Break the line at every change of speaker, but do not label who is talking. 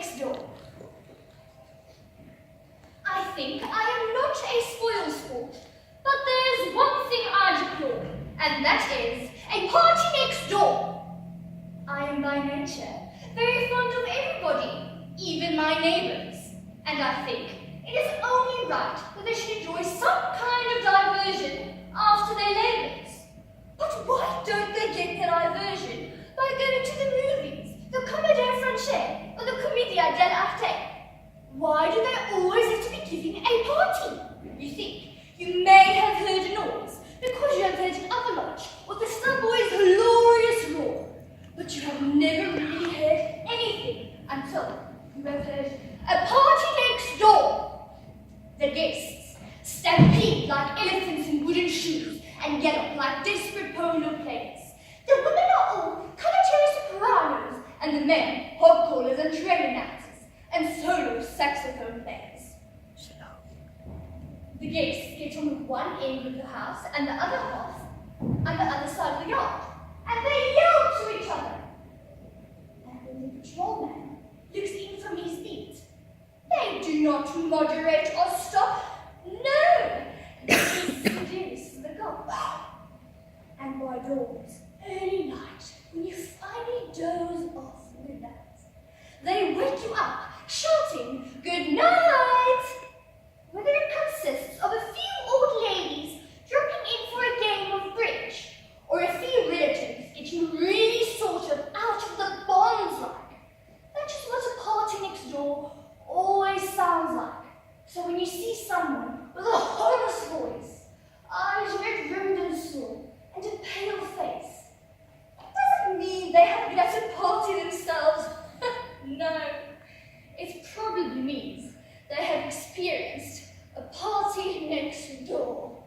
next door. I think I am not a spoilsport, but there's one thing I deplore, and that is a party next door. I am by nature very fond of everybody, even my neighbours, and I think it is only right that they should enjoy some kind of diversion after their labours. But why don't they get their diversion by going to the movies, the Comédie Française, or the Commedia dell'arte? Why do they always have to be giving a party? You think you may have heard a noise because you have heard an avalanche or the subway's glorious roar, but you have never really heard anything until you have heard a party next door. The guests stampede like elephants in wooden shoes and gallop like desperate polo players. The women are all coloratura sopranos and the men hog callers and training actors and solo saxophone players. The guests get on one end of the house and the other half on the other side of the yard, and they yell to each other. And when the patrolman looks in from his beat, they do not moderate or stop. No, they seduce the couple. And by dawn's early night, when you finally doze off in the night, they wake you up shouting, "Good night!" Whether it consists of a few old ladies dropping in for a game of bridge, or a few relatives getting really sort of out of the bonds like, that's just what a party next door always sounds like. So when you see someone with a hoarse voice, eyes red rimmed and sore, and a pale face, it doesn't mean they have been at a party themselves. No, it probably means they have experienced a party next door.